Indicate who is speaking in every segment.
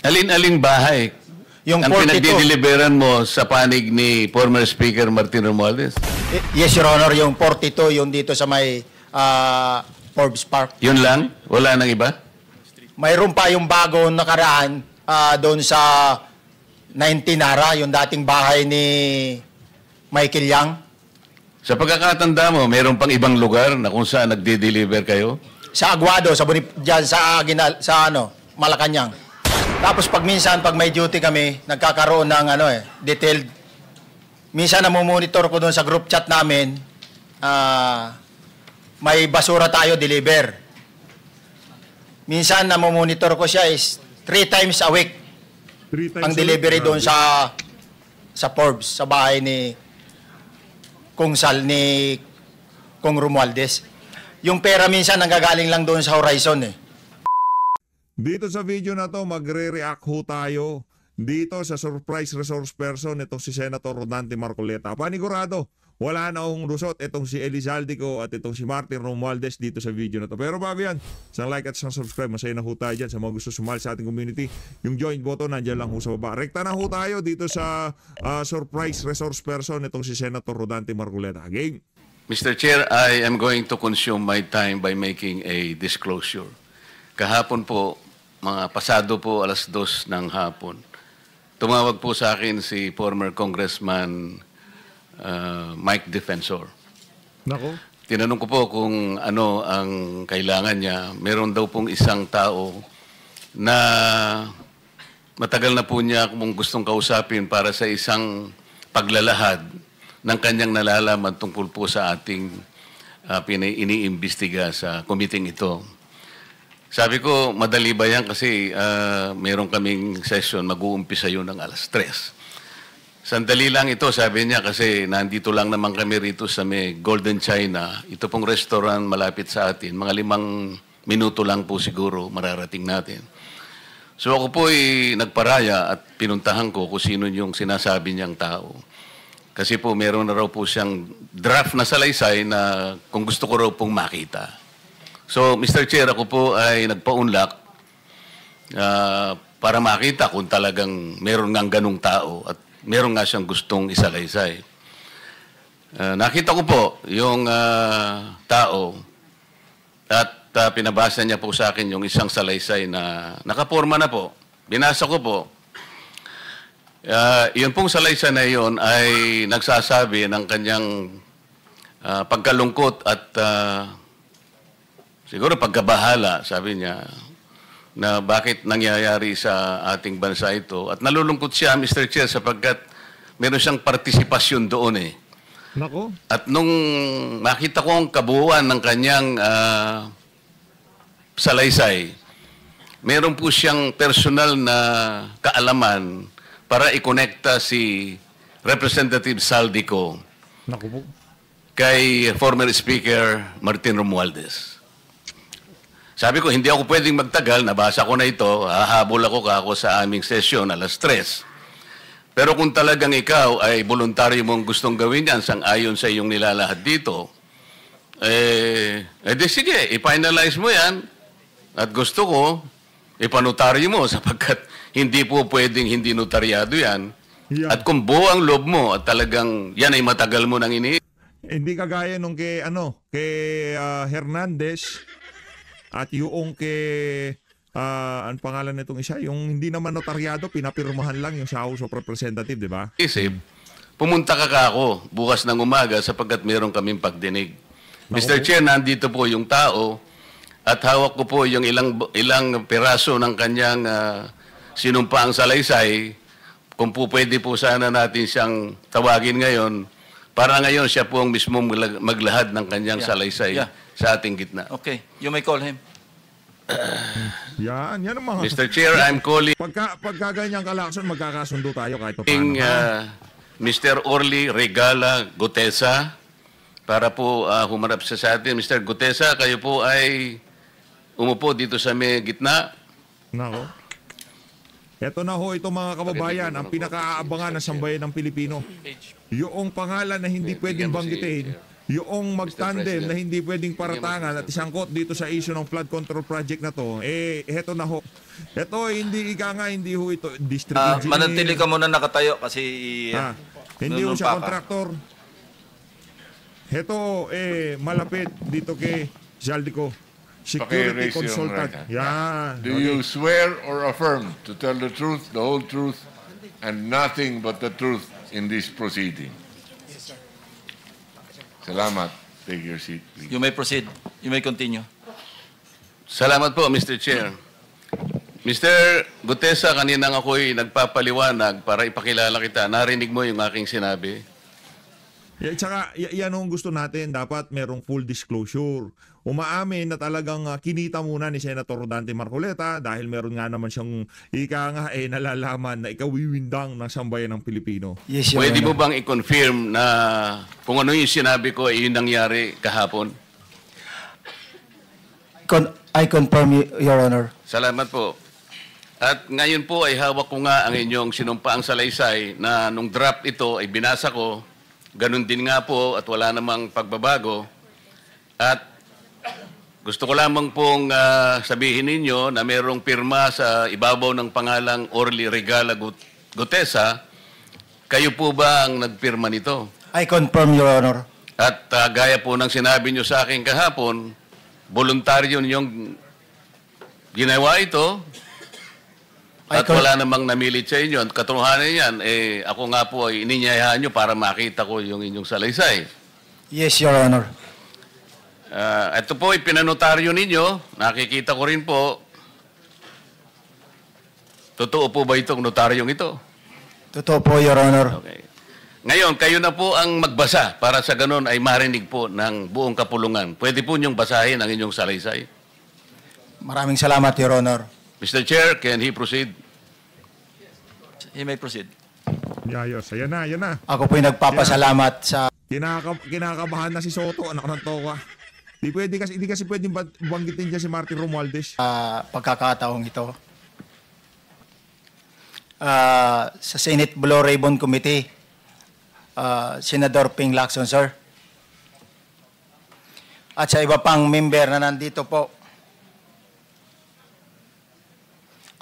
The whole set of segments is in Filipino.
Speaker 1: Alin-aling bahay
Speaker 2: Yung
Speaker 1: ang
Speaker 2: 42.
Speaker 1: pinagdideliveran mo sa panig ni former Speaker Martin Romualdez?
Speaker 2: Yes, Your Honor, yung 42, yung dito sa may Forbes Park.
Speaker 1: Yun lang? Wala nang iba?
Speaker 2: Mayroon pa yung bagong nakaraan doon sa 19 Nara, yung dating bahay ni Michael Yang.
Speaker 1: Sa pagkakatanda mo, mayroon pang ibang lugar na kung saan nagde-deliver kayo?
Speaker 2: Sa Aguado, dyan sa Malacanang. Tapos pag may duty kami, nagkakaroon ng detailed. Minsan namumonitor ko doon sa group chat namin, may basura tayo deliver. Minsan namumonitor ko siya is 3 times a week. Ang delivery doon sa Forbes, sa bahay ni Kung Romualdez. Yung pera minsan nanggagaling lang doon sa Horizon eh.
Speaker 3: Dito sa video na to, magre-react ho tayo dito sa surprise resource person itong si Senator Rodante Marcoleta. Panigurado, wala na akong lusot itong si Elizalde at itong si Martin Romualdez dito sa video na to. Pero bago yan, isang like at isang subscribe. Masaya na ho tayo dyan sa mga gusto sumali sa ating community. Yung join button, nandyan lang ho sa baba. Rekta na ho tayo dito sa surprise resource person itong si Senator Rodante Marcoleta. Game.
Speaker 1: Mr. Chair, I am going to consume my time by making a disclosure. Kahapon po, mga pasado po 2:00 ng hapon, tumawag po sa akin si former Congressman Mike Defensor.
Speaker 3: Nako.
Speaker 1: Tinanong ko po kung ano ang kailangan niya. Meron daw pong isang tao na matagal na po niya kung gustong kausapin para sa isang paglalahad ng kanyang nalalaman tungkol po sa ating iniimbestiga sa committee ito. Sabi ko, madali ba yan kasi meron kaming session, mag-uumpisa yun ng 3:00. Sandali lang ito, sabi niya, kasi nandito lang naman kami rito sa may Golden China. Ito pong restaurant malapit sa atin. Mga 5 minuto lang po siguro mararating natin. So ako po nagparaya at pinuntahan ko kung sino yung sinasabi niyang tao. Kasi po meron na raw po siyang draft na salaysay na kung gusto ko raw pong makita. So, Mr. Chair, ako po ay nagpaunlak para makita kung talagang meron ngang ganung tao at meron nga siyang gustong isalaysay. Nakita ko po yung tao at pinabasa niya po sa akin yung isang salaysay na nakaporma na po. Binasa ko po. Yun pong salaysay na yun ay nagsasabi ng kanyang pagkalungkot at siguro pagkabahala, sabi niya, na bakit nangyayari sa ating bansa ito. At nalulungkot siya, Mr. Chair, sapagkat meron siyang partisipasyon doon eh.
Speaker 3: Nako.
Speaker 1: At nung makita ko ang kabuuan ng kanyang salaysay, meron po siyang personal na kaalaman para ikonekta si Representative Saldico kay former Speaker Martin Romualdez. Sabi ko, hindi ako pwedeng magtagal, nabasa ko na ito, hahabol ako sa aming sesyon 3:00. Pero kung talagang ikaw ay voluntaryo mong gustong gawin yan, sang-ayon sa iyong nilalahad dito, di sige, i-finalize mo yan. At gusto ko, ipanotaryo mo sapagkat hindi po pwedeng hindi notaryado yan. Yeah. At kung buo ang loob mo at talagang yan ay matagal mo nang
Speaker 3: hindi kagaya nung kay Hernandez. At yung ang pangalan nitong isa, yung hindi naman notaryado, pinapirmahan lang yung sa House of Representative, di ba?
Speaker 1: Isip, pumunta ka ako bukas ng umaga sapagkat meron kaming pagdinig. Mr. Chair, nandito po yung tao at hawak ko po yung ilang piraso ng kanyang sinumpaang salaysay. Kung po pwede po sana natin siyang tawagin ngayon, para ngayon siya po ang mismo maglahad ng kanyang salaysay. Sa ating gitna.
Speaker 4: Okay, you may call him.
Speaker 3: Yan ang mga...
Speaker 1: Mr. Chair, I'm calling...
Speaker 3: Pagka ganyang kalakson, magkakasundo tayo kahit pa paano.
Speaker 1: Mr. Orly Regala Gutesa, para po humarap sa atin. Mr. Gutesa, kayo po ay umupo dito sa may gitna.
Speaker 3: Nako. Ito na ho, ito mga kababayan, ang pinakaabangan ng sambayan ng Pilipino. Yung pangalan na hindi pwedeng banggitin yung magtandem
Speaker 1: President.
Speaker 3: na hindi pwedeng paratangan at isangkot dito sa issue ng flood control project na to, heto na ho. Heto, hindi hindi ho ito district engineer.
Speaker 4: Manatili ka muna nakatayo kasi
Speaker 3: Hindi ho
Speaker 4: nunumpa
Speaker 3: siya
Speaker 4: ka.
Speaker 3: kontraktor. Heto, malapit dito kay Zaldico. Security
Speaker 5: Paki-raise yung
Speaker 3: consultant.
Speaker 5: right hand.
Speaker 3: Yan.
Speaker 5: Do you swear or affirm to tell the truth, the whole truth, and nothing but the truth in this proceeding? Yes, sir. Salamat. Take your seat, please.
Speaker 4: You may proceed. You may continue.
Speaker 1: Salamat po, Mr. Chair. Mr. Gutesa, kaninang ako'y nagpapaliwanag para ipakilala kita. Narinig mo yung aking sinabi.
Speaker 3: Tsaka, yan ang gusto natin. Dapat merong full disclosure. Umaamin na talagang kinita muna ni Senator Rodante Marcoleta dahil meron nga naman siyang nalalaman na ikawiwindang ng sambayan ng Pilipino.
Speaker 2: Yes, Your
Speaker 1: Pwede mo
Speaker 2: Honor.
Speaker 1: bang i-confirm na kung ano yung sinabi ko ay yun nangyari kahapon?
Speaker 2: I confirm, Your Honor.
Speaker 1: Salamat po. At ngayon po ay hawak ko nga ang inyong sinumpaang salaysay na nung draft ito ay binasa ko. Ganun din nga po at wala namang pagbabago. At gusto ko lamang pong sabihin ninyo na mayroong pirma sa ibabaw ng pangalang Orly Regala Gutesa. Kayo po ba ang nagpirma nito?
Speaker 2: I confirm, Your Honor.
Speaker 1: At gaya po ng sinabi nyo sa akin kahapon, voluntaryo ninyong ginawa ito at wala namang namilit sa inyo. At katotohanan yan, ako nga po ay ininyayahan nyo para makita ko yung inyong salaysay.
Speaker 2: Yes, Your Honor.
Speaker 1: Ito po ay pinanotaryo ninyo. Nakikita ko rin po. Totoo po ba itong notaryong ito?
Speaker 2: Totoo po, Your Honor.
Speaker 1: Okay. Ngayon, kayo na po ang magbasa para sa ganun ay marinig po ng buong kapulungan. Pwede po niyong basahin ang inyong salaysay.
Speaker 2: Maraming salamat, Your Honor.
Speaker 1: Mr. Chair, can he proceed?
Speaker 4: You may proceed.
Speaker 3: Yayos, yan na.
Speaker 2: Ako po'y nagpapasalamat sa
Speaker 3: Kinakabahan na si Soto, anak ng toka. Hindi kasi pwedeng banggitin dyan si Martin Romualdez.
Speaker 2: pagkakataong ito. Sa Senate Blue Ribbon Committee, Senador Ping Lacson, sir. At sa iba pang member na nandito po.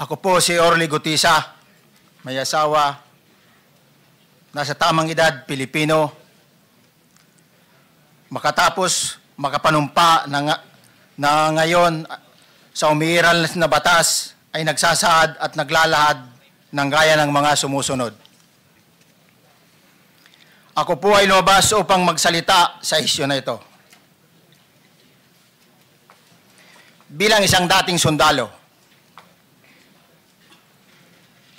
Speaker 2: Ako po si Orly Gutesa, may asawa, nasa tamang edad, Pilipino. Makatapos makapanumpa na ngayon sa umiiral na batas ay nagsasaad at naglalahad ng gaya ng mga sumusunod. Ako po ay lumabas upang magsalita sa isyu na ito. Bilang isang dating sundalo,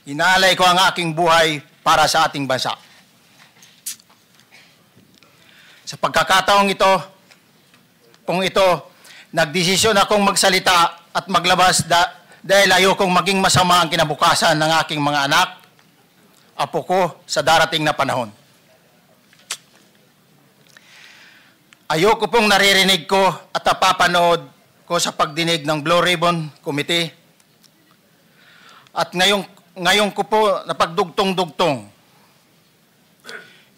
Speaker 2: inaalay ko ang aking buhay para sa ating bansa. Sa pagkakataong ito, nagdesisyon akong magsalita at maglabas dahil ayokong maging masama ang kinabukasan ng aking mga anak, apo ko sa darating na panahon. Ayoko pong naririnig ko at napapanood ko sa pagdinig ng Blue Ribbon Committee. At ngayon ko po napagdugtong-dugtong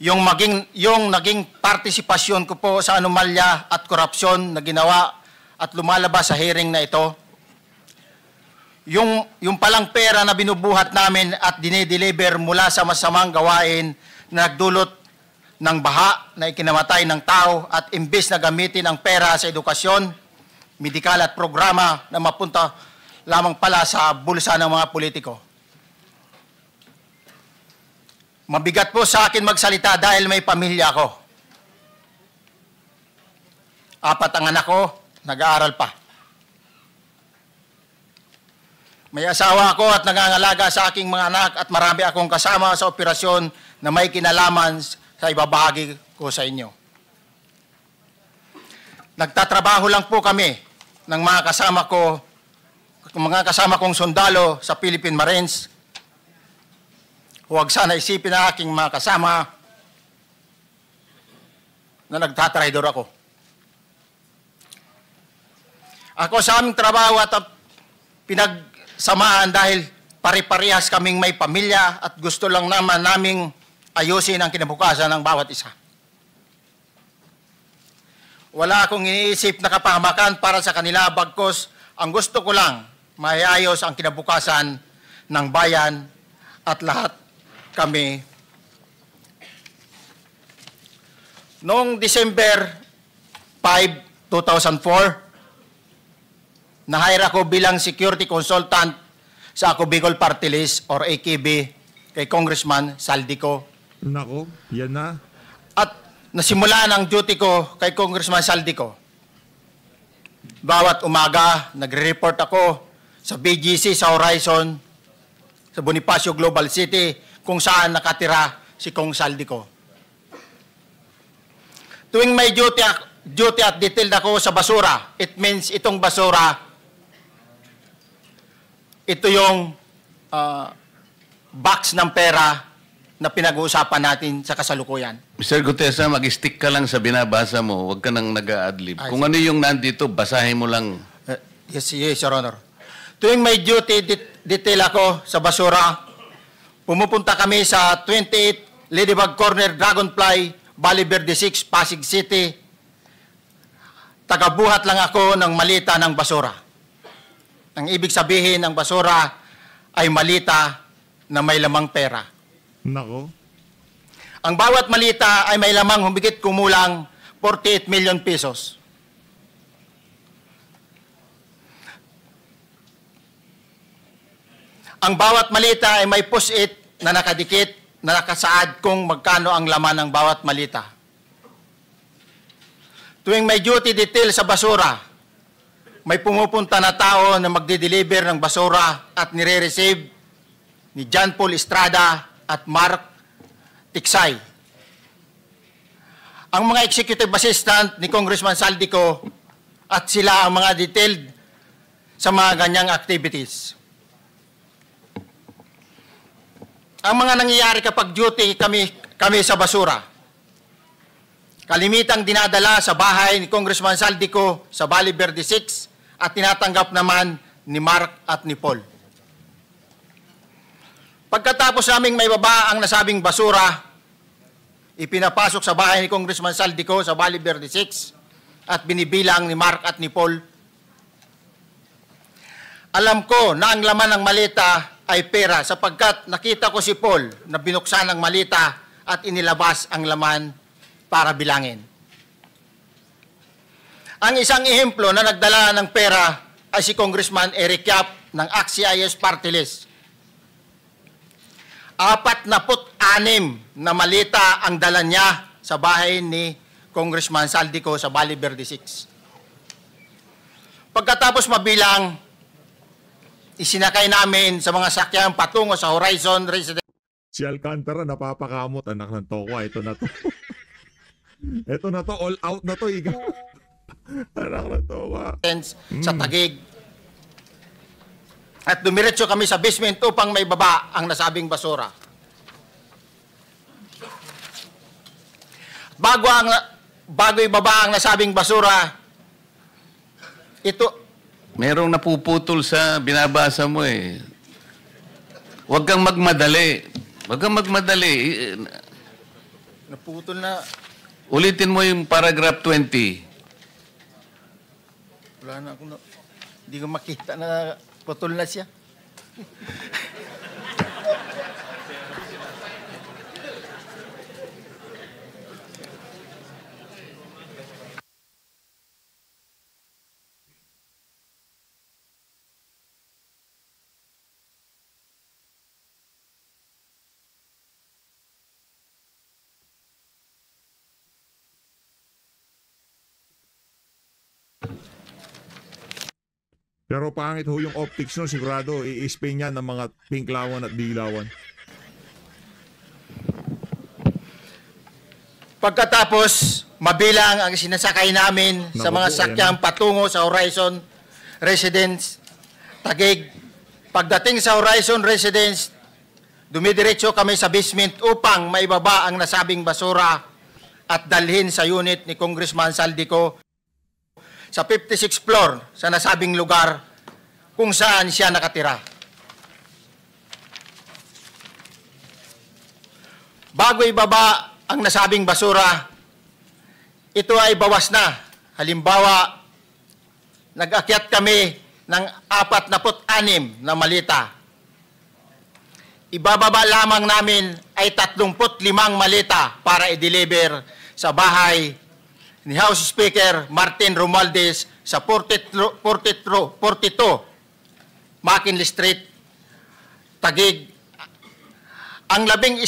Speaker 2: yung naging partisipasyon ko po sa anomalya at korupsyon na ginawa at lumalabas sa hearing na ito. Yung palang pera na binubuhat namin at dinideliver mula sa masamang gawain na nagdulot ng baha na ikinamatay ng tao at imbes na gamitin ang pera sa edukasyon, medikal at programa na mapunta lamang pala sa bulsa ng mga politiko. Mabigat po sa akin magsalita dahil may pamilya ako. 4 ang anak ko, nag-aaral pa. May asawa ako at nangangalaga sa aking mga anak at marami akong kasama sa operasyon na may kinalaman sa ibabahagi ko sa inyo. Nagtatrabaho lang po kami ng mga kasama kong sundalo sa Philippine Marines. Huwag sana isipin na aking mga kasama na nagtatraidor ako. Ako sa aming trabaho at pinagsamahan dahil pare-parehas kaming may pamilya at gusto lang naman naming ayusin ang kinabukasan ng bawat isa. Wala akong iniisip na kapahamakan para sa kanila, bagkus ang gusto ko lang maiayos ang kinabukasan ng bayan at lahat kami. Noong December 5, 2004, na-hire ako bilang security consultant sa Ako Bicol Party List or AKB kay Congressman Saldico.
Speaker 3: Nako, yan na.
Speaker 2: At nasimula ang duty ko kay Congressman Saldico. Bawat umaga, nagre-report ako sa BGC sa Horizon, sa Bonifacio Global City, kung saan nakatira si Kong Saldico. Tuwing may duty at detailed ako sa basura, it means itong basura, ito yung box ng pera na pinag-uusapan natin sa kasalukuyan.
Speaker 1: Mr. Gutesa, mag-stick ka lang sa binabasa mo. Huwag ka nang nag-a-adlib.
Speaker 2: Ay,
Speaker 1: Kung ano yung nandito, basahin mo lang.
Speaker 2: Yes, Your Honor. Tuwing may duty detail ako sa basura, pumupunta kami sa 28 Ladybug Corner, Dragonfly, Valle Verde 6, Pasig City. Tagabuhat lang ako ng malita ng basura. Ang ibig sabihin ng basura ay malita na may lamang pera.
Speaker 3: Nako.
Speaker 2: Ang bawat malita ay may lamang humigit kumulang 48 million pesos. Ang bawat malita ay may post-it na nakadikit na nakasaad kung magkano ang laman ng bawat malita. Tuwing may duty detail sa basura, may pumupunta na tao na magde-deliver ng basura at nire-receive ni John Paul Estrada at Mark Tiksay. Ang mga executive assistant ni Congressman Saldico at sila ang mga detailed sa mga ganyang activities. Ang mga nangyayari kapag duty kami sa basura, kalimitang dinadala sa bahay ni Congressman Saldico sa Valle Verde 6 at tinatanggap naman ni Mark at ni Paul. Pagkatapos naming may baba ang nasabing basura, ipinapasok sa bahay ni Congressman Saldico sa Valle Verde 6 at binibilang ni Mark at ni Paul. Alam ko na ang laman ng malita ay pera sapagkat nakita ko si Paul na binuksan ang malita at inilabas ang laman para bilangin. Ang isang ehemplo na nagdala ng pera ay si Congressman Eric Yap ng AXIS Party List. 46 na malita ang dala niya sa bahay ni Congressman Saldico sa Valle Verde 6. Pagkatapos mabilang, isinakay namin sa mga sakyan patungo sa Horizon Residence.
Speaker 3: Si Alcantara napapakamot, anak ng toko. Ito na to. Ito na to, all out na to. Iga. Anak ng toko.
Speaker 2: Sa Taguig. At dumiretso kami sa basement upang may baba ang nasabing basura. Bago ibaba ang nasabing basura, ito,
Speaker 1: Merong napuputol sa binabasa mo eh. Huwag kang magmadali. Huwag kang magmadali.
Speaker 2: naputol na,
Speaker 1: Ulitin mo yung paragraph 20.
Speaker 2: wala na akong, hindi ko makita na putol na siya.
Speaker 3: Pero pangit ho yung optics no, sigurado i-spin yan ng mga pinklawan at dilawan.
Speaker 2: Pagkatapos, mabilang ang sinasakay namin sa
Speaker 3: Naku
Speaker 2: mga
Speaker 3: po,
Speaker 2: sakyang patungo sa Horizon Residence, Taguig. Pagdating sa Horizon Residence, dumidiretso kami sa basement upang maibaba ang nasabing basura at dalhin sa unit ni Congressman Saldico sa 56th floor sa nasabing lugar kung saan siya nakatira. Bago ibaba ang nasabing basura, ito ay bawas na Halimbawa, nag-akyat kami ng 46 na malita. Ibababa lamang namin ay 35 malita para i-deliver sa bahay ni House Speaker Martin Romualdez sa 42 McKinley Street, Taguig. Ang labing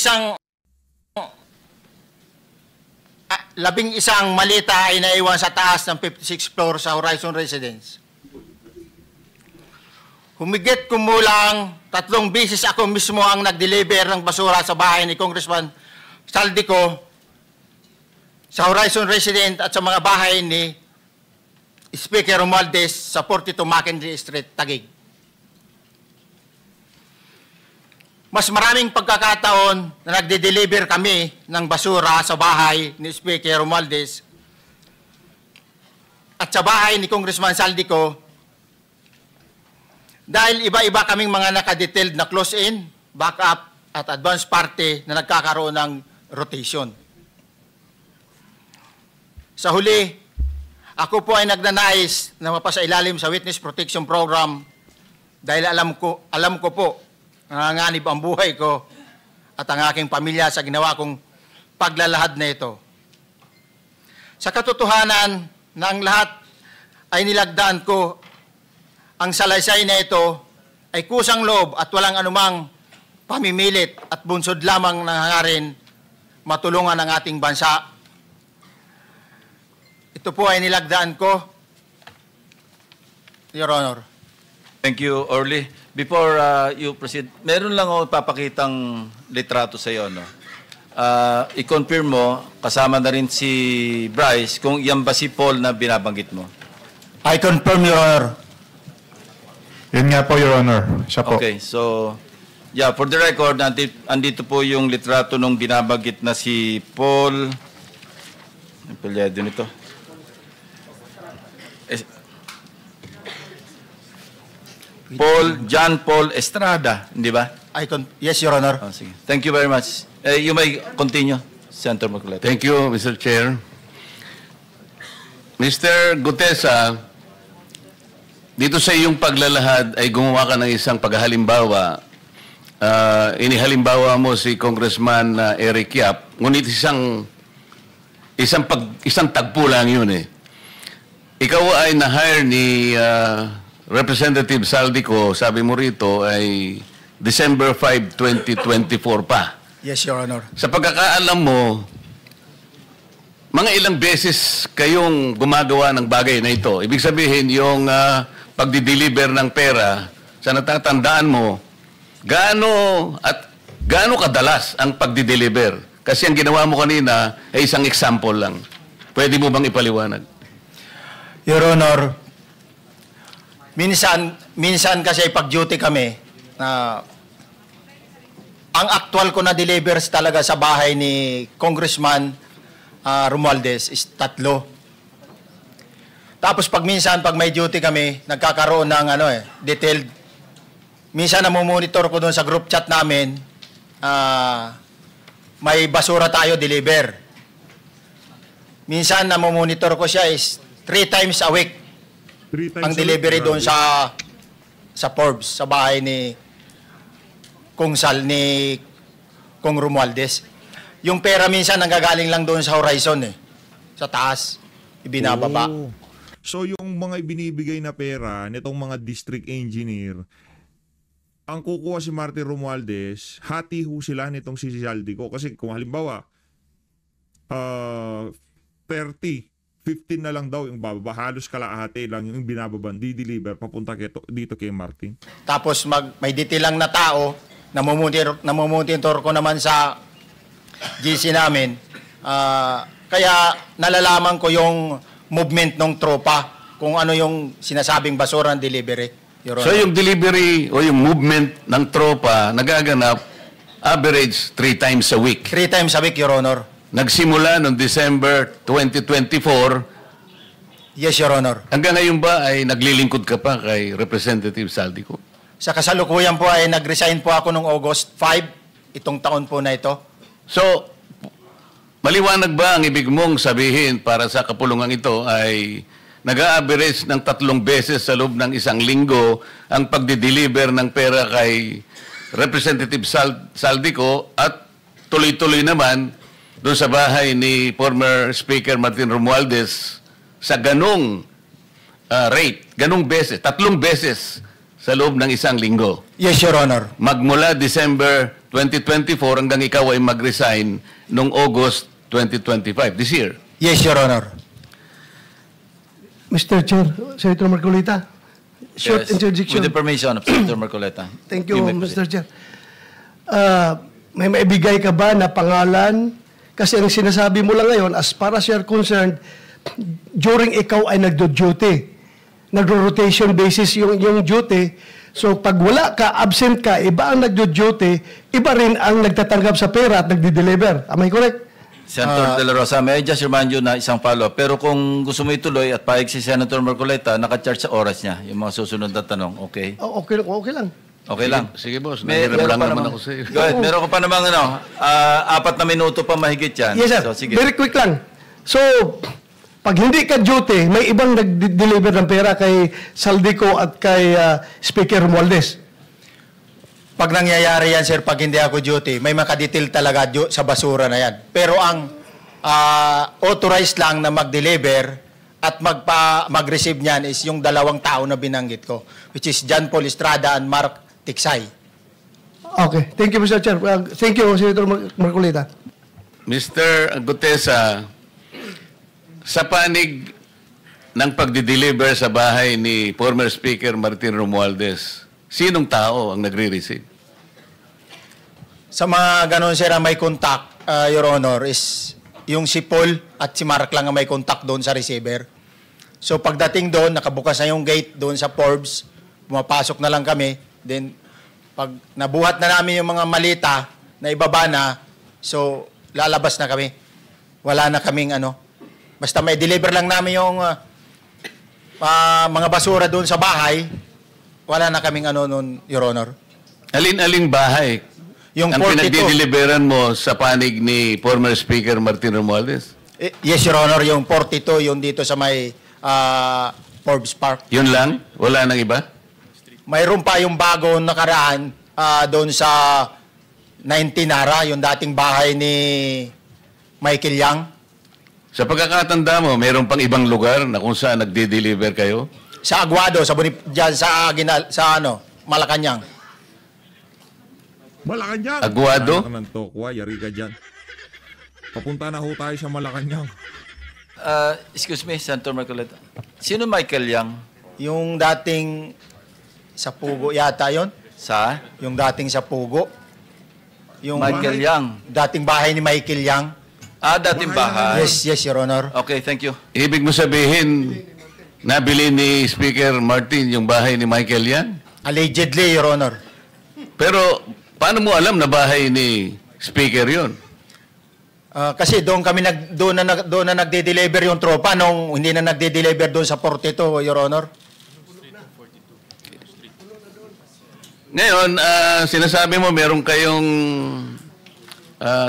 Speaker 2: isang malita ay naiwan sa taas ng 56th floor sa Horizon Residence. Humigit kumulang 3 beses ako mismo ang nag-deliver ng basura sa bahay ni Congressman Saldico, sa Horizon Residence at sa mga bahay ni Speaker Romualdez sa 42 McKinley Street, Taguig. Mas maraming pagkakataon na nagde-deliver kami ng basura sa bahay ni Speaker Romualdez at sa bahay ni Congressman Saldico dahil iba-iba kaming mga nakadetailed na close-in, backup at advance party na nagkakaroon ng rotation. Sa huli, ako po ay nagnanais na mapasailalim sa Witness Protection Program dahil alam ko po nanganganib ang buhay ko at ang aking pamilya sa ginawa kong paglalahad na ito. Sa katotohanan na ang lahat ay nilagdaan ko, ang salaysay na ito ay kusang loob at walang anumang pamimilit at bunsod lamang ng hangarin matulungan ang ating bansa. Ito po ay nilagdaan ko, Your Honor.
Speaker 4: Thank you, Orly. Before you proceed, meron lang ako papakitang litrato sa iyo, no? I-confirm mo, kasama na rin si Bryce, kung yan ba si Paul na binabanggit mo.
Speaker 2: I confirm, Your Honor.
Speaker 6: Yun nga po, Your Honor. Siya po.
Speaker 4: Okay, so, yeah, for the record, andito po yung litrato nung binabanggit na si Paul. Ang palyado nito. John Paul Estrada, hindi ba?
Speaker 2: Yes, Your Honor.
Speaker 4: Oh, sige. Thank you very much. You may continue, Senator Marcoleta.
Speaker 1: Thank you, Mr. Chair. Mr. Gutesa, dito sa iyong paglalahad ay gumawa ka ng isang paghalimbawa. Inihalimbawa mo si Congressman Eric Yap, ngunit isang tagpo lang yun eh. Ikaw ay na-hire ni Representative Saldico, sabi mo rito, ay December 5, 2024 pa.
Speaker 2: Yes, Your Honor.
Speaker 1: Sa pagkakaalam mo, mga ilang beses kayong gumagawa ng bagay na ito. Ibig sabihin, yung pagdi-deliver ng pera, sa natatandaan mo, gaano kadalas ang pagdi-deliver? Kasi ang ginawa mo kanina ay isang example lang. Pwede mo bang ipaliwanag?
Speaker 2: Your Honor, minsan kasi pag-duty kami, ang actual ko na delivers talaga sa bahay ni Congressman Romualdez is 3. Tapos pag may duty kami, nagkakaroon ng detailed. Minsan namomonitor ko doon sa group chat namin, may basura tayo deliver. Minsan namomonitor ko siya is 3 times a week.
Speaker 3: 3 times
Speaker 2: Ang
Speaker 3: a week,
Speaker 2: delivery doon
Speaker 3: grabe.
Speaker 2: sa Forbes, sa bahay ni Kung Romualdez. Yung pera minsan nanggagaling lang doon sa Horizon sa taas, ibinababa.
Speaker 3: Oh. So yung mga ibinibigay na pera nitong mga district engineer, ang kukuha si Martin Romualdez, hati ho sila nitong si Saldico. Kasi kung halimbawa, 15 na lang daw yung bababa, halos kalahati lang yung binababan, di-deliver papunta dito kay Martin.
Speaker 2: Tapos may detail lang na tao, namumonitor ko naman sa GC namin. Kaya nalalaman ko yung movement ng tropa, kung ano yung sinasabing basura ng delivery. Your Honor.
Speaker 1: So yung delivery o yung movement ng tropa nagaganap average 3 times a week.
Speaker 2: 3 times a week, Your Honor.
Speaker 1: Nagsimula noong December 2024.
Speaker 2: Yes, Your Honor.
Speaker 1: Hanggang ngayon ba ay naglilingkod ka pa kay Representative Saldico?
Speaker 2: Sa kasalukuyan po ay nag-resign po ako noong August 5, itong taon po na ito.
Speaker 1: So, Maliwanag ba ang ibig mong sabihin para sa kapulungan ito ay nag-a-average ng 3 beses sa loob ng isang linggo ang pagdi-deliver ng pera kay Representative Saldico at tuloy-tuloy naman doon sa bahay ni former Speaker Martin Romualdez sa ganong rate, ganong beses, 3 beses sa loob ng isang linggo.
Speaker 2: Yes, Your Honor.
Speaker 1: Magmula December 2024 hanggang ikaw ay mag-resign noong August 2025, this year.
Speaker 2: Yes, Your Honor.
Speaker 7: Mr. Chair, Senator Marcolita, short
Speaker 4: Yes.
Speaker 7: interjection.
Speaker 4: With the permission of Senator Marcoleta.
Speaker 7: Thank you,
Speaker 4: may proceed.
Speaker 7: Mr. Chair. May maibigay ka ba na pangalan? Kasi ang sinasabi mo lang ngayon, as far as you're concerned, during ikaw ay nagdo-duty, nagro-rotation basis yung duty, so pag wala ka, absent ka, iba ang nagdo-duty, iba rin ang nagtatanggap sa pera at nagdi-deliver. Am I correct?
Speaker 4: Senator De La Rosa, may I just remind you na isang follow-up. Pero kung gusto mo ituloy at paig si Senator Marcoleta, naka-charge sa oras niya, yung mga susunod na tanong, okay?
Speaker 7: Oh, okay lang.
Speaker 4: Okay lang.
Speaker 1: Sige, boss.
Speaker 4: Meron
Speaker 1: Nahirap lang
Speaker 4: pa
Speaker 1: naman
Speaker 4: namang-
Speaker 1: ako sa iyo.
Speaker 4: Go ahead. Meron ko pa namang 4 na minuto pa mahigit yan.
Speaker 7: Yes, sir.
Speaker 4: So, sige.
Speaker 7: Very quick lang. So, pag hindi ka duty, may ibang nag-deliver ng pera kay Saldico at kay Speaker Romualdez.
Speaker 2: Pag nangyayari yan, sir, pag hindi ako duty, may makadetail talaga sa basura na yan. Pero ang authorized lang na mag-deliver at mag-receive niyan is yung 2 tao na binanggit ko, which is John Paul Estrada and Mark Tiksay.
Speaker 7: Okay. Thank you, Mr. Chair. Thank you, Senator Marcolita.
Speaker 1: Mr. Gutesa, sa panig ng pagdi-deliver sa bahay ni former Speaker Martin Romualdez, sinong tao ang nagre-receive?
Speaker 2: Sa mga ganun, sir, ang may contact, Your Honor, is yung si Paul at si Mark lang ang may contact doon sa receiver. So pagdating doon, nakabukas na yung gate doon sa Forbes, pumapasok na lang kami. Then pag nabuhat na namin yung mga malita na ibaba na, so lalabas na kami. Wala na kaming basta may deliver lang namin yung mga basura doon sa bahay, wala na kaming noon, Your Honor.
Speaker 1: Alin-aling bahay
Speaker 2: Yung
Speaker 1: ang
Speaker 2: 42.
Speaker 1: pinagdi-deliveran mo sa panig ni former Speaker Martin Romualdez?
Speaker 2: Yes, Your Honor, yung 42, yung dito sa may Forbes Park.
Speaker 1: Yun lang? Wala nang iba?
Speaker 2: Mayroon pa yung bago nakaraan doon sa 19 Nara, yung dating bahay ni Michael Yang.
Speaker 1: Sa pagkakatanda mo, mayroon pang ibang lugar na kung saan nagdi-deliver kayo?
Speaker 2: Sa Aguado, dyan sa Malacanang.
Speaker 3: Malacanang.
Speaker 1: Aguado?
Speaker 3: Ano ka ng tokwa, yari ka dyan. Papunta na ho tayo sa Malacanang.
Speaker 4: Excuse me, Senator Marcoleta. Sino Michael Yang?
Speaker 2: Yung dating sa Pugo yata yon.
Speaker 4: Sa?
Speaker 2: Yung dating sa Pugo. Yung
Speaker 4: Michael Yang.
Speaker 2: dating bahay ni Michael Yang.
Speaker 4: Dating bahay.
Speaker 2: Yes, Your Honor.
Speaker 4: Okay, thank you.
Speaker 1: Ibig mo sabihin, nabili ni Speaker Martin yung bahay ni Michael Yan?
Speaker 2: Allegedly, Your Honor.
Speaker 1: Pero paano mo alam na bahay ni Speaker yon?
Speaker 2: Kasi doon na nagde-deliver yung tropa nung hindi na nagde-deliver doon sa 42, Your Honor.
Speaker 1: Ngayon, sinasabi mo meron kayong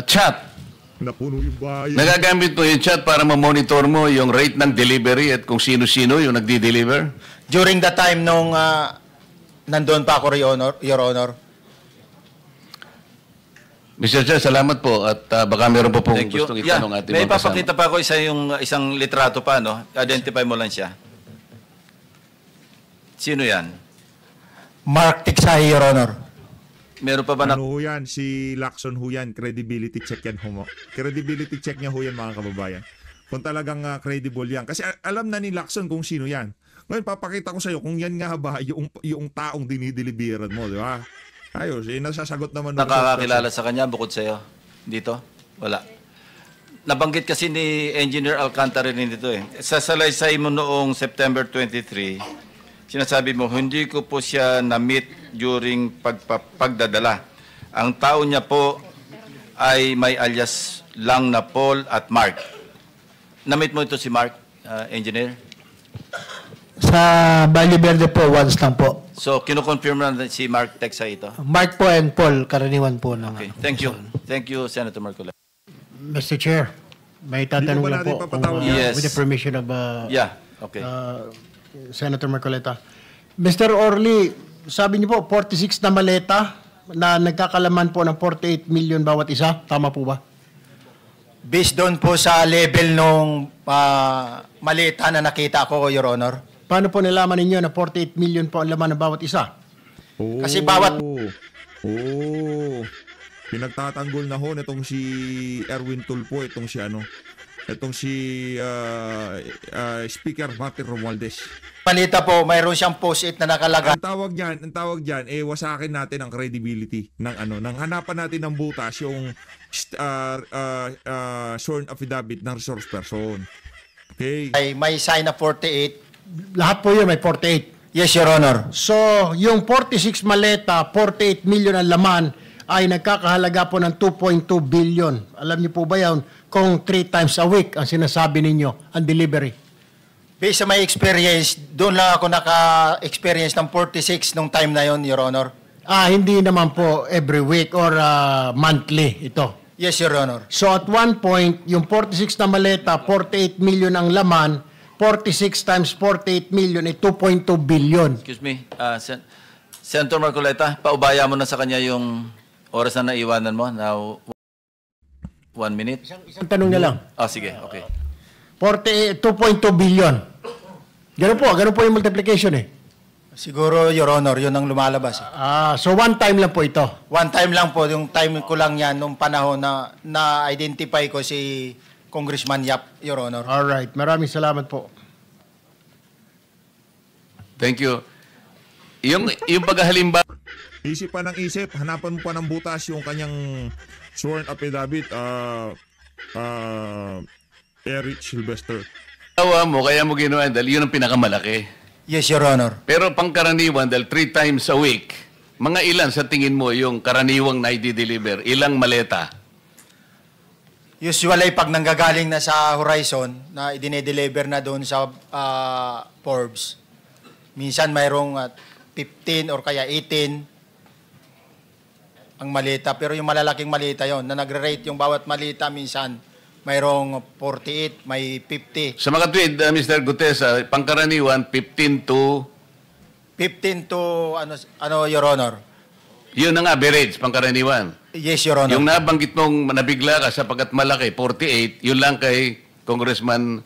Speaker 1: chat.
Speaker 3: Napuno yung bahay.
Speaker 1: Nagagamit mo yung chat para ma-monitor mo yung rate ng delivery at kung sino-sino yung nagdi-deliver?
Speaker 2: During the time nung nandoon pa ako, Your Honor.
Speaker 1: Mr. Chair, salamat po at baka meron pa pong
Speaker 4: Thank you.
Speaker 1: gustong itanong ating
Speaker 4: May
Speaker 1: mga kasama.
Speaker 4: papakita pa ako isang litrato pa, no? Identify mo lang siya. Sino yan?
Speaker 2: Mark Tiksay, Your Honor.
Speaker 4: Meron pa ba na...
Speaker 3: Ano ho yan? Si Lacson ho yan. Credibility check yan ho. Credibility check niya ho yan, mga kababayan. Kung talagang credible yan. Kasi alam na ni Lacson kung sino yan. Ngayon, papakita ko sa'yo kung yan nga ba yung taong dinideliveran mo, di ba? Ayos, nasasagot naman.
Speaker 4: Nakakakilala sa kanya bukod sa'yo? Dito? Wala. Nabanggit kasi ni Engineer Alcantara rin dito eh. Sa salaysay mo noong September 23, sinasabi mo, hindi ko po siya na-meet during pagdadala. Ang tao niya po ay may alias lang na Paul at Mark. Na-meet mo ito si Mark, Engineer?
Speaker 8: Sa Valle Verde po, once lang po.
Speaker 4: So, kinukonfirm na si Mark Texa ito?
Speaker 8: Mark po and Paul, karaniwan po ng...
Speaker 4: Okay, thank you. Thank you, Senator Marcola.
Speaker 8: Mr. Chair, May tatanong
Speaker 3: Hindi ba
Speaker 8: lang
Speaker 3: natin
Speaker 8: po
Speaker 3: papatawag
Speaker 8: kung,
Speaker 3: yan?
Speaker 4: Yes.
Speaker 8: with the permission of
Speaker 4: Yeah, okay.
Speaker 8: Senator Marcoleta. Mr. Orly, sabi niyo po 46 na maleta na nagkakalaman po ng 48 million bawat isa. Tama po ba?
Speaker 2: Based doon po sa level nung malita na nakita ko, Your Honor.
Speaker 8: Paano po nalaman ninyo na 48 million po ang laman ng bawat isa?
Speaker 3: Oh,
Speaker 2: Kasi bawat-
Speaker 3: pinagtatanggol na ho nitong si Erwin Tulfo, itong si Speaker Martin Romualdez.
Speaker 2: Malita po, mayroon siyang post-it na nakalagay.
Speaker 3: Ang tawag diyan wasakin natin ang credibility ng ng hanapan natin ng butas yung sworn affidavit ng resource person. Okay.
Speaker 2: Ay, may sign na 48.
Speaker 8: Lahat po yun may 48.
Speaker 2: Yes, Your Honor.
Speaker 8: So, yung 46 maleta, 48 million ang laman, ay nagkakahalaga po ng 2.2 billion. Alam niyo po ba yan kung 3 times a week ang sinasabi ninyo, ang delivery?
Speaker 2: Based sa my experience, doon lang ako naka-experience ng 46 nung time na yon, Your Honor.
Speaker 8: Hindi naman po every week or monthly ito.
Speaker 2: Yes, Your Honor.
Speaker 8: So at one point, yung 46 na maleta, 48 million ang laman, 46 times 48 million ay 2.2 billion.
Speaker 4: Excuse me, Senator Marcoleta, paubaya mo na sa kanya yung oras na naiwanan mo. Now, 1 minute.
Speaker 8: Isang tanong na lang.
Speaker 4: Sige, okay.
Speaker 8: 2.2 billion. Ganun po yung multiplication eh.
Speaker 2: Siguro, Your Honor, yun ang lumalabas.
Speaker 8: So one time lang po ito.
Speaker 2: One time lang po, yung time ko lang yan, nung panahon na na-identify ko si Congressman Yap, Your Honor.
Speaker 8: Alright, maraming salamat po.
Speaker 1: Thank you. Yung paghahalimbawa,
Speaker 3: Isip pa ng isip, hanapan mo pa ng butas yung kanyang sworn affidavit, Eric Sylvester.
Speaker 1: mo, kaya mo ginawa, dahil yun ang pinakamalaki.
Speaker 2: Yes, Your Honor.
Speaker 1: Pero pangkaraniwan, dahil 3 times a week, mga ilan sa tingin mo yung karaniwang na i-deliver? Ilang maleta?
Speaker 2: Usually, pag nanggagaling na sa Horizon, na idine-deliver na doon sa Forbes, minsan mayroong 15 or kaya 18 ang malita. Pero yung malalaking malita yon na nagre-rate yung bawat malita, minsan mayroong 48, may 50.
Speaker 1: Sa mga tweet, Mr. Gutesa, pangkaraniwan, 15 to
Speaker 2: 15 to, Your Honor?
Speaker 1: Yun ang average, pangkaraniwan.
Speaker 2: Yes, Your Honor.
Speaker 1: Yung nabanggit mong nabigla ka sapagkat malaki, 48, yun lang kay Congressman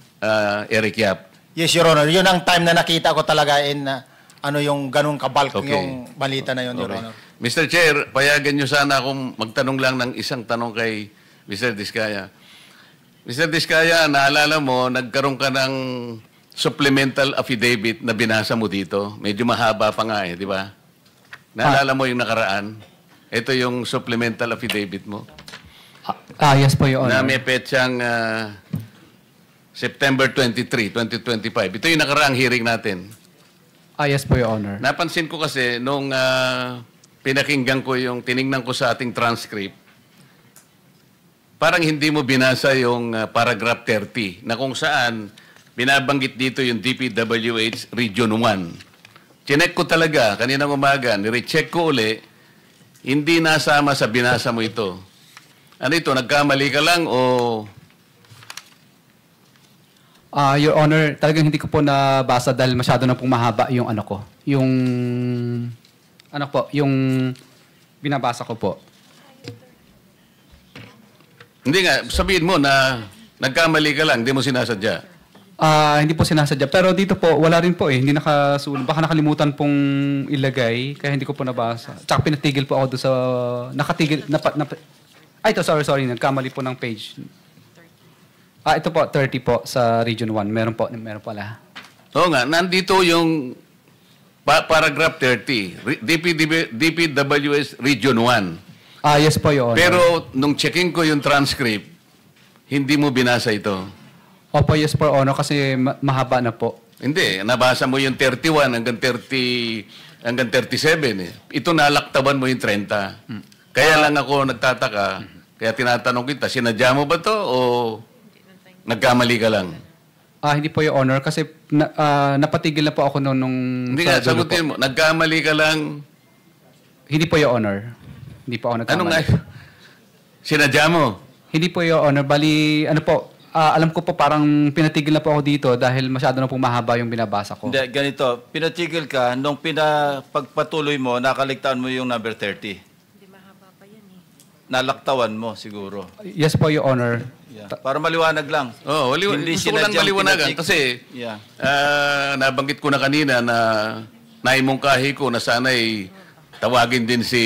Speaker 1: Eric Yap.
Speaker 2: Yes, Your Honor. Yun ang time na nakita ko talaga yung ganung kabalk
Speaker 1: Okay.
Speaker 2: yung balita na yun, Your Honor.
Speaker 1: Mr. Chair, payagan nyo sana akong magtanong lang ng isang tanong kay Mr. Diskaya. Mr. Diskaya, naalala mo, nagkaroon ka ng supplemental affidavit na binasa mo dito. Medyo mahaba pa nga di ba? Naalala mo yung nakaraan? Ito yung supplemental affidavit mo.
Speaker 9: Yes po, Your
Speaker 1: Na
Speaker 9: Honor.
Speaker 1: may petsang September 23, 2025. Ito yung nakaraang hearing natin.
Speaker 9: Yes po, Your Honor.
Speaker 1: Napansin ko kasi nung pinakinggan ko tiningnan ko sa ating transcript, parang hindi mo binasa yung paragraph 30 na kung saan binabanggit dito yung DPWH Region 1. Chinek ko talaga kaninang umaga, nirecheck ko uli, hindi nasama sa binasa mo ito. Ano ito, nagkamali ka lang o...
Speaker 9: Your Honor, talagang hindi ko po nabasa dahil masyado na pong mahaba yung ano ko. Yung binabasa ko po.
Speaker 1: Hindi nga, sabihin mo na nagkamali ka lang, hindi mo sinasadya.
Speaker 9: Hindi po sinasadya. Pero dito po, wala rin po eh. Hindi nakasulat. Baka nakalimutan pong ilagay, kaya hindi ko po nabasa. Tsaka pinatigil po ako doon sa... Nakatigil... ito, sorry. Nagkamali po ng page. Ito po, 30 po sa Region 1. Meron pala.
Speaker 1: Oo nga, nandito yung paragraph 30. DPWS Region 1.
Speaker 9: Yes po, Your Honor.
Speaker 1: Pero nung checking ko yung transcript, hindi mo binasa ito.
Speaker 9: Opo, yes po, Your Honor, kasi mahaba na po.
Speaker 1: Hindi, nabasa mo yung 31 hanggang 37 eh. Ito nalaktaban mo yung 30. Kaya lang ako nagtataka, kaya tinatanong kita, sinadya mo ba to o nagkamali ka lang?
Speaker 9: Hindi po, Your Honor, kasi napatigil na po ako nung
Speaker 1: Hindi nga, sagutin mo, nagkamali ka lang.
Speaker 9: Hindi po, Your Honor. Hindi po ako nagkamali.
Speaker 1: Ano nga? Sinadya mo?
Speaker 9: Hindi po, Your Honor. Bali, ano po, Alam ko po parang pinatigil na po ako dito dahil masyado na pong mahaba yung binabasa ko.
Speaker 4: Hindi, ganito. Pinatigil ka, nung pagpatuloy mo, nakaligtaan mo yung number 30. Hindi mahaba pa yan eh. Nalaktawan mo siguro.
Speaker 9: Yes po, Your Honor.
Speaker 4: Yeah. Para maliwanag lang.
Speaker 1: Oh,
Speaker 4: Hindi
Speaker 1: gusto ko lang
Speaker 4: sinadyang
Speaker 1: maliwanagan
Speaker 4: pinatik-
Speaker 1: kasi
Speaker 4: Yeah.
Speaker 1: nabanggit ko na kanina na naimungkahi ko na sana'y tawagin din si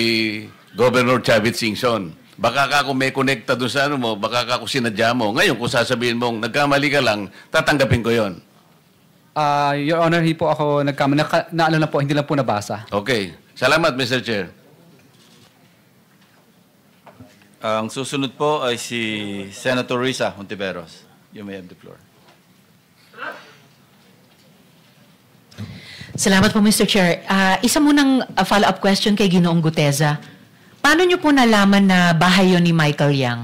Speaker 1: Governor Chavit Singson. Baka ka kung may connecta doon sa ano mo, baka ka kung sinadya mo. Ngayon, kung sasabihin mong nagkamali ka lang, tatanggapin ko yon.
Speaker 9: Your Honor, hindi po ako nagkamali. Naano lang po, hindi lang po nabasa.
Speaker 1: Okay. Salamat, Mr. Chair.
Speaker 4: Ang susunod po ay si Senator Risa Hontiveros. You may have the floor.
Speaker 10: Salamat po, Mr. Chair. Isa munang follow-up question kay Ginoong Guteza. Paano niyo po nalaman na bahay yun ni Michael Yang?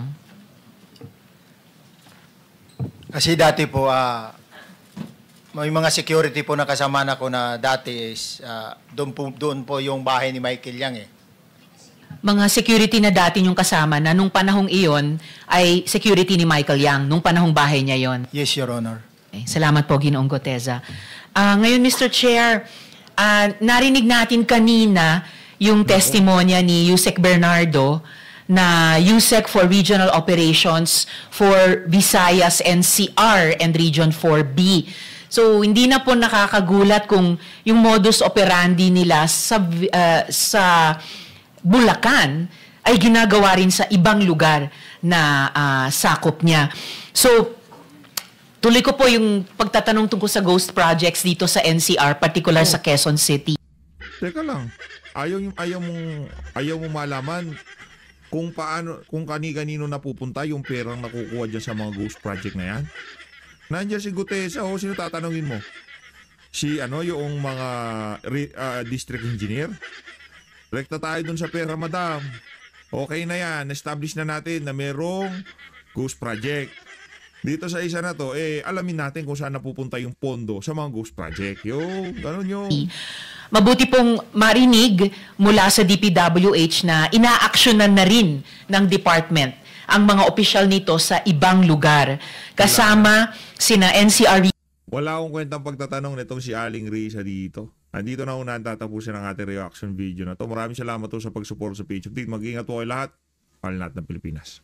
Speaker 2: Kasi dati po, may mga security po na kasama na ko na dati is doon po yung bahay ni Michael Yang eh.
Speaker 10: Mga security na dati yung kasama na nung panahong iyon ay security ni Michael Yang, nung panahong bahay niya yon.
Speaker 2: Yes, Your Honor.
Speaker 10: Okay. Salamat po, Ginoong Guteza. Ngayon, Mr. Chair, narinig natin kanina yung testimonya ni Yusek Bernardo na USEC for Regional Operations for Visayas NCR and Region 4B. So, hindi na po nakakagulat kung yung modus operandi nila sa Bulacan ay ginagawa rin sa ibang lugar na sakop niya. So, tuloy ko po yung pagtatanong tungkol sa ghost projects dito sa NCR, particular sa Quezon City.
Speaker 3: Teka lang. Ayaw mo malaman kung paano, kung kani-kanino napupunta yung perang nakukuha dyan sa mga ghost project na yan. Nandiyan si Gutesa, sino tatanungin mo? Yung mga district engineer? Rekta tayo dun sa pera, madam. Okay na yan. Establish na natin na merong ghost project. Dito sa isa na to, alamin natin kung saan napupunta yung pondo sa mga ghost project. Ganun yung...
Speaker 10: Mabuti pong marinig mula sa DPWH na inaaksyonan na rin ng department ang mga opisyal nito sa ibang lugar. Kasama sina NCR.
Speaker 3: Wala akong kwentang pagtatanong nitong si Aling Risa dito. Andito na unahan tatapusin ang ating reaction video na to. Maraming salamat po sa pag-support sa page. Mag-ingat po kayo lahat. Mahal natin ng Pilipinas.